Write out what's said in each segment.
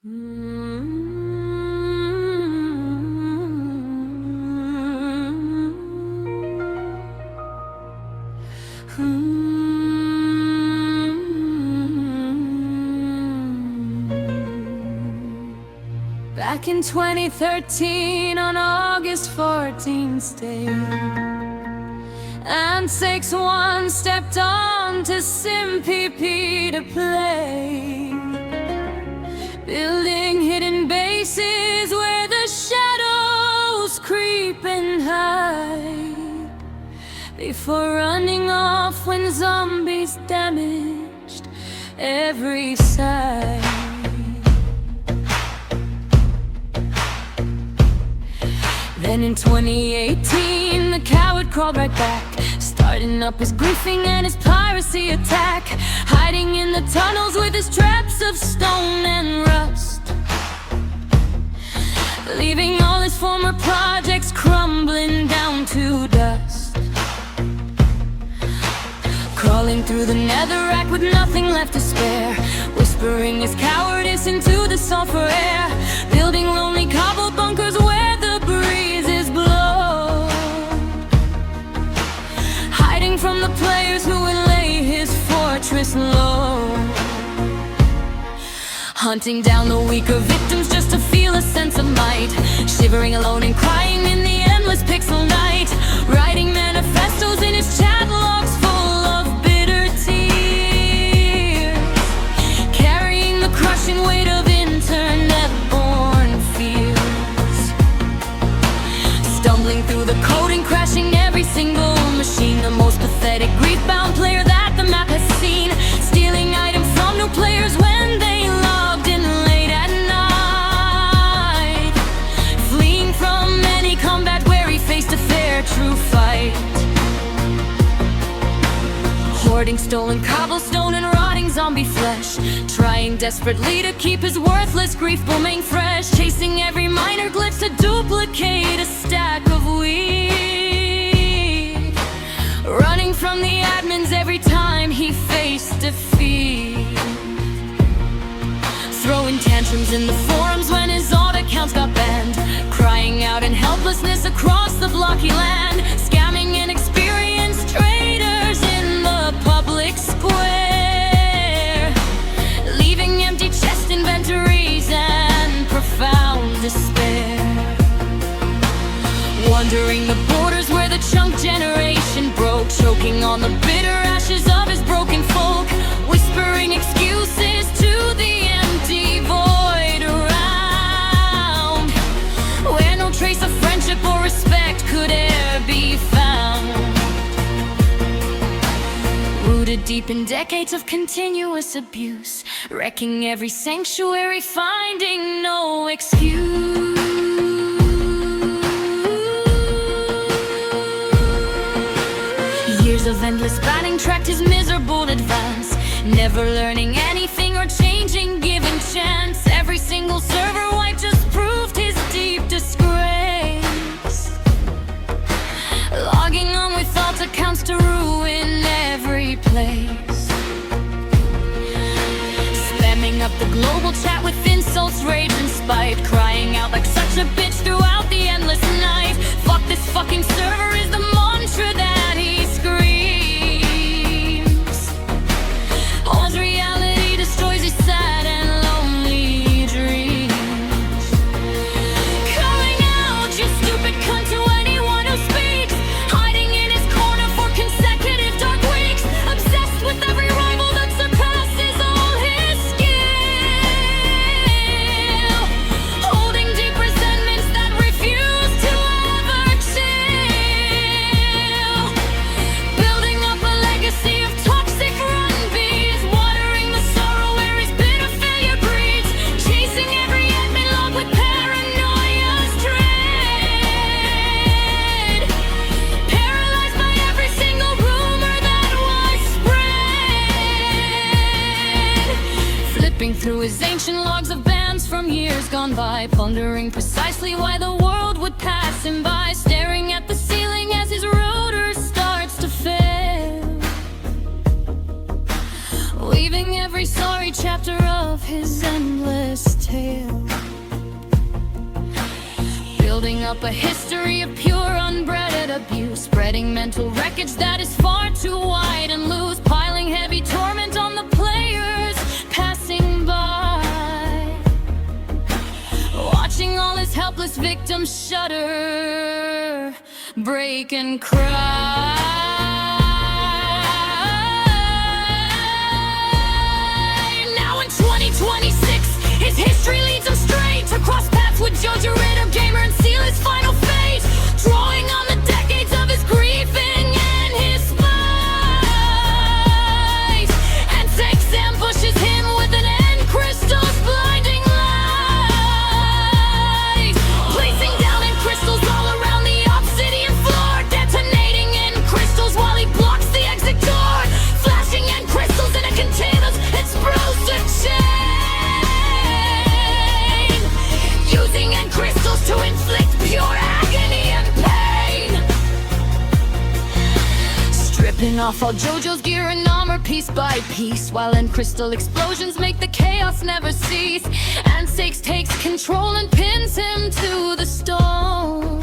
Back in 2013, on August 14th day, antzakes1 stepped on to SimPP to play, building hidden bases where the shadows creep and hide, before running off when zombies damaged every side. Then in 2018, the coward crawled right back, starting up his griefing and his piracy attack, hiding in the tunnels with his traps of stone and rust, leaving all his former projects crumbling down to dust. Crawling through the netherrack with nothing left to spare, whispering his cowardice into the sulfur air, building lonely cobble bunkers where the breezes blow, hiding from the players who would lay his fortress low, hunting down the weaker victims just to feel a sense of might, shivering alone and crying in the endless pixel night, writing manifestos in his chat logs full of bitter tears, carrying the crushing weight of internet-born fears, stumbling through the code and crashing every single machine, the most pathetic grief-bound player that the map has seen, stealing items from new players when they logged in late at night, fleeing from any combat where he faced a fair, true fight, hoarding stolen cobblestone and rotting zombie flesh, trying desperately to keep his worthless grief booming fresh, chasing every minor glitch to duplicate a stack of weed, running from the admins every time he faced defeat, throwing tantrums in the forums when his old accounts got banned, crying out in helplessness across the blocky land, scamming inexperienced traders in the public square, leaving empty chest inventories and profound despair, wandering the borders where the chunk generation broke, choking on the bitter ashes of his broken folk, whispering excuses to the empty void around, where no trace of friendship or respect could e'er be found, rooted deep in decades of continuous abuse, wrecking every sanctuary, finding no excuse. Years of endless banning tracked his miserable advance, never learning anything or changing given chance. Every single server wipe just proved his deep disgrace, logging on with alt accounts to ruin every place, spamming up the global chat with insults, rage and spite, crying out like such a bitch throughout the endless night. Fuck this fucking server is the mantra that he screams, as reality destroys his sad and lonely dreams, calling out you stupid cunt to anyone who speaks, hiding in his corner for consecutive dark weeks, obsessed with every rival that surpasses all his skill, holding deep resentments that refuse to ever chill, building up a legacy of toxic run bees, watering the sorrow where his bitter failure breeds, chasing every admin log with paranoia's dread, paralyzed by every single rumor that was spread, flipping through his ancient logs of bans from years gone by, pondering precisely why the world would pass him by, staring at the ceiling as his rotor starts to fail, weaving every sorry chapter of his endless tale. up a history of pure unbreaded abuse, spreading mental wreckage that is far too wide and loose, piling heavy torment on the players passing by, watching all his helpless victims shudder, break and cry. Now in 2026, his history leads him straight to cross paths with Jojo Ritter, gamer, and seal his final fate, drawing on the decades of his grieving and his spite. Antzakes1 pushes him with an end crystal's blinding light, placing down in crystals all around the obsidian floor, detonating in crystals while he blocks the exit door, flashing in crystals in a container's explosive chain, using in crystals to inflict pure agony and pain, stripping off all Jojo's gear and armor piece by piece, while in crystal explosions make the chaos never cease. Antzakes takes control and pins him to the stone,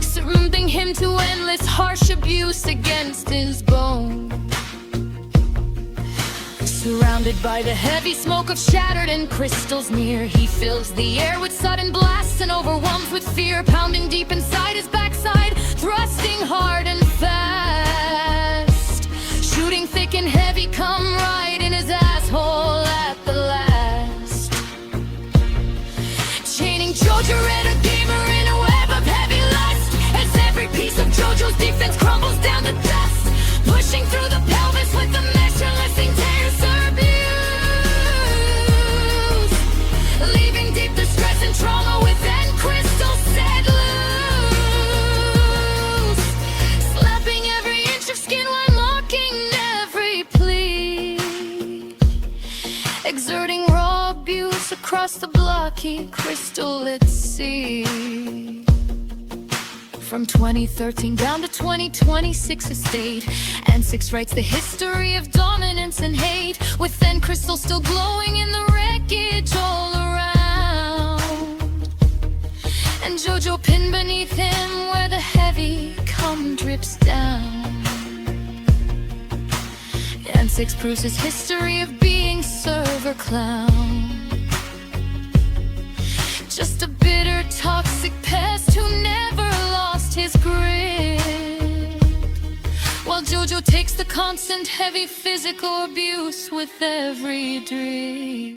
surrounding him to endless harsh abuse against his bone. Surrounded by the heavy smoke of shattered and crystals near, he fills the air with sudden blasts and overwhelmed with fear, pounding deep inside his backside, thrusting hard and fast, shooting thick and heavy, come right in his asshole at the last, chaining Jojo Ritter, gamer, in a web of heavy lust, as every piece of Jojo's defense crumbles down to dust, pushing through the pelvis with the measureless tears abuse, leaving deep distress and trauma within crystal set loose, slapping every inch of skin while mocking every plea, exerting raw abuse across the blocky crystallit sea. From 2013 down to 2026 estate, Antzakes writes the history of dominance and hate, within crystal still glowing in the wreckage all around, and Jojo pinned beneath him where the heavy cum drips down. Antzakes proves his history of being server clown, just a bitter toxic pest who never lost his grip, while Jojo takes the constant heavy physical abuse with every drip.